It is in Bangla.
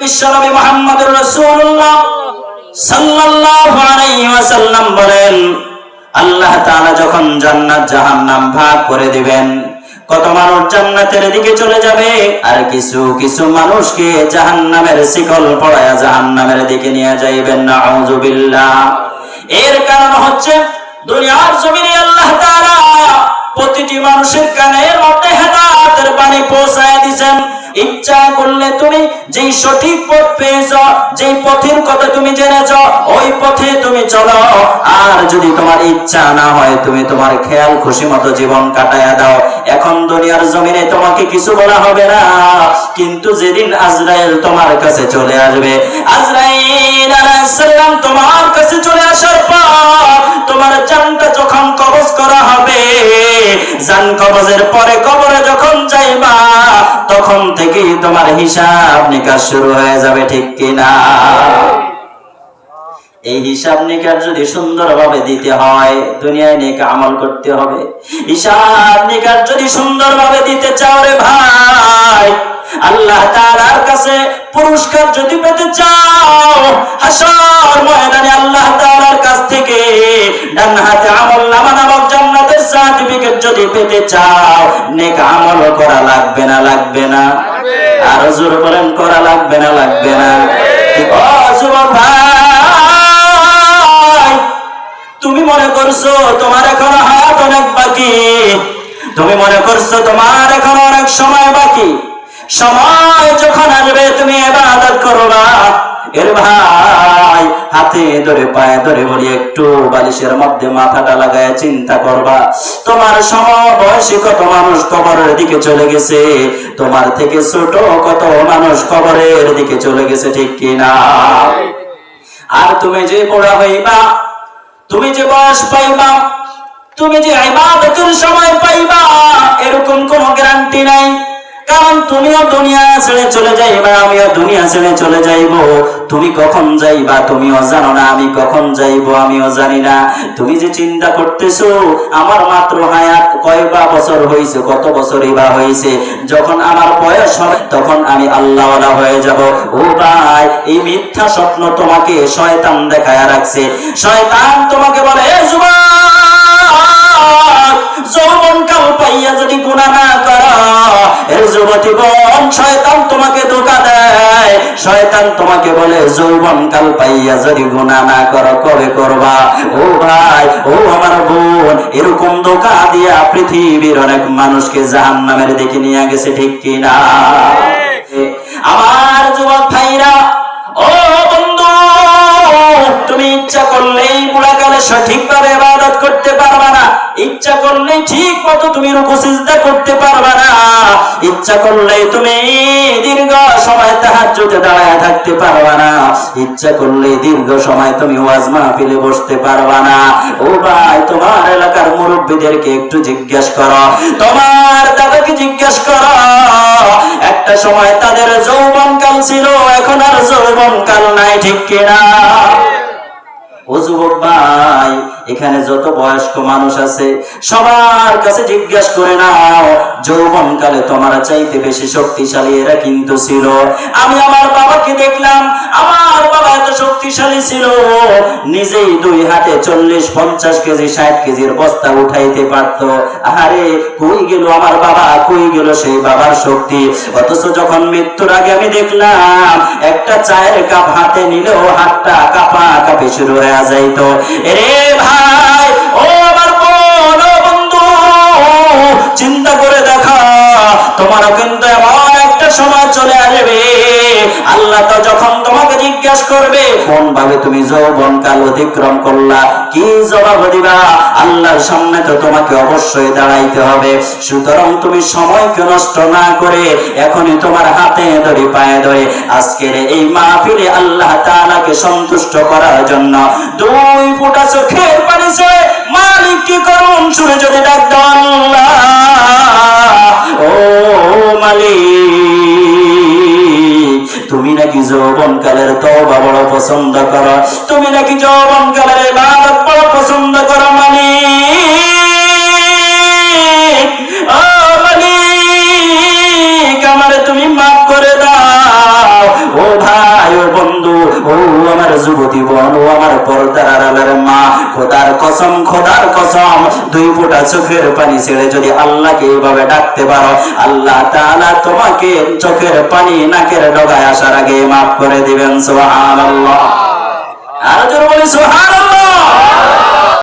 বিশ্বনবী মুহাম্মদুর রাসূলুল্লাহ সাল্লাল্লাহু আলাইহি ওয়াসাল্লাম বলেন, আল্লাহ তাআলা যখন জান্নাত জাহান্নাম ভাগ করে দিবেন, কত মানুষ জান্নাতের দিকে চলে যাবে আর কিছু কিছু মানুষকে জাহান্নামের শিকল পরায়া জাহান্নামের দিকে নিয়ে যাইবেন। নাউযুবিল্লাহ। এর কারণ হচ্ছে দুনিয়ার জমিনে আল্লাহ তাআলা প্রতিটি মানুষের কানের মধ্যে হেদায়েতের বাণী পৌঁছায় দিয়েছেন। ইচ্ছা করলে তুমি যেই সঠিক পথ পেয়েছো, যেই পথের কথা তুমি জেনেছো, ওই পথে তুমি চলো। আর যদি তোমার ইচ্ছা না হয়, তুমি তোমার খেয়াল খুশি মতো জীবন কাটায়া দাও। এখন দুনিয়ার জমিনে তোমাকে কিছু বলা হবে না, কিন্তু যেদিন আজরাইল তোমার কাছে চলে আসবে, আজরাইল আলাইহিস সালাম তোমার কাছে চলে আসার পর তোমার জানটা যখন কবজ করা হবে, জান কবজের পরে কবরে যখন যাইবা, তখন থেকেই তোমার হিসাব নিকাশ শুরু হয়ে যাবে, ঠিক কিনা? এই হিসাব নিকাশ যদি সুন্দরভাবে দিতে হয়, দুনিয়ায় নেক আমল করতে হবে। হিসাব নিকাশ যদি সুন্দরভাবে দিতে চাও রে ভাই, আল্লাহ তাআলার কাছে পুরস্কার যদি পেতে চাও, হাসর ময়দানে আল্লাহ তাআলার কাছ থেকে ডান হাতে আমলনামা নামক জান্নাতের সার্টিফিকেট যদি পেতে চাও, নেক আমল করা লাগবে না? লাগবে না? আর জোর বলেন, করা লাগবে না? লাগবে না? ও যুবক ভাই, তুমি মনে করছো তোমার এখনো হায়াত অনেক বাকি, তুমি মনে করছো তোমার এখনো অনেক সময় বাকি। সময় যখন আসবে তুমি ইবাদত করবা, এর ভাই হাতে ধরে পায়ে ধরে বলি, একটু বালিশের মধ্যে মাথাটা লাগায় চিন্তা করবা, তোমার সমবয়সী কত মানুষ কবরের দিকে চলে গেছে, তোমার থেকে ছোট কত মানুষ কবরের দিকে চলে গেছে, ঠিক কিনা? আর তুমি যে বড় হইবা, তুমি যে বয়স পাইবা, তুমি যে ইবাদতের সময় পাইবা, এরকম কোনো গ্যারান্টি নাই। কারণ তুমিও দুনিয়া ছেড়ে চলে যাইবা, আমিও দুনিয়া ছেড়ে চলে যাইব। তুমি কখন যাইবা তুমিও জানো না, আমি কখন যাইব আমিও জানি না। তুমি যে চিন্তা করতেছো আমার মাত্র হায়াত কয়বা বছর হয়েছে, কত বছরই বা হয়েছে, যখন আমার বয়স হবে তখন আমি আল্লাহওয়ালা হয়ে যাব। ও ভাই, এই মিথ্যা স্বপ্ন তোমাকে শয়তান দেখায়া রাখছে। শয়তান তোমাকে বলে, এ যুবক, যৌবনকাল পাইয়া যদি গুনাহ না করো, এর যুবতী বোন, শয়তান তোমাকে ধোঁকা দেয়। শয়তান তোমাকে বলে, যৌবনকাল পাইয়া যদি গুনাহ না করো, কবে করবা? ও ভাই, ও আমার বোন, এরকম ধোঁকা দিয়া পৃথিবীর অনেক মানুষকে জাহান্নামের দিকে নিয়ে গেছে, ঠিক কিনা? আমার যুবক ভাইরা, ও বন্ধু, তুমি ইচ্ছা করলেই বুড়াকালে সঠিকভাবে ইবাদত করতে পারবা না, ইচ্ছা করলেই ঠিক মতো তুমি রুকু সিজদা করতে পারবা না, ইচ্ছা করলেই তুমি দীর্ঘ সময় তাহাজ্জুদে দাঁড়ায় থাকতে পারবা না, ইচ্ছা করলেই দীর্ঘ সময় তুমি ওয়াজ মাহফিলে বসতে পারবা না। ও ভাই, তোমার এলাকার মুরব্বিদেরকে একটু জিজ্ঞেস করো, তোমার দাদাকে জিজ্ঞেস করো, একটা সময় তাদের যৌবনকাল ছিল, এখন আর যৌবনকাল নাই, ঠিক কিনা? ও যুবক ভাই, এখানে যত বয়স্ক মানুষ আছে সবার কাছে জিজ্ঞাসা করে নাও, যৌবনকালে তোমার চাইতে বেশি শক্তিশালী এরা কিন্তু ছিল। আমি আমার বাবাকে দেখলাম, আমার বাবা এত শক্তিশালী ছিল, নিজেই দুই হাতে 40-50 কেজি 60 কেজির বস্তা উঠাইতে পারত। আরে কই গেল আমার বাবা, কই গেল সেই বাবার শক্তি? অথচ যখন মৃত্যুর আগে আমি দেখলাম একটা চায়ের কাপ হাতে নিলেও হাতটা কাঁপাকাঁপি শুরু হয়ে যাইতো। এরে ভাই, ও আমার বোন, ও বন্ধু, চিন্তা করে দেখা, তোমারও কিন্তু এমন একটা সময় চলে আসবে, আল্লাহ তো যখন তোমাকে জিজ্ঞাসা করবে কোন ভাবে তুমি যৌবনকাল অতিক্রম করলা, কি জবাব দিবা? আল্লাহর সামনে তো তোমাকে অবশ্যই দাঁড়াইতে হবে। সুতরাং তুমি সময়কে নষ্ট না করে এখনই তোমার হাতে ধরে পায়ে ধরে আজকের এই মাহফিলে আল্লাহ তাআলাকে সন্তুষ্ট করার জন্য 2 ফোঁটা চোখের পানি ছেড়ে মালিক কি করুন সুরে যদি ডাক দাও, আল্লাহ, ও মালিক, তুমি নাকি যৌবনকালের তওবা বড় পছন্দ করো, তুমি নাকি যৌবনকালের ইবাদত বড় পছন্দ করো, মালিক, ও মালিক, আমারে তুমি মাফ করে দাও। ও ভাই, বন্ধু, ও আমার যুবতী বোন, ও আমার পর্দার আড়ালের মা, খোদার কসম, খোদার কসম, 2 ফোঁটা চোখের পানি ছেড়ে যদি আল্লাহকে এইভাবে ডাকতে পারো, আল্লাহ তাআলা তোমাকে চোখের পানি নাকের ডগায় আসার আগে মাফ করে দিবেন। সুবহানাল্লাহ। আর জোরে বলি সুবহানাল্লাহ।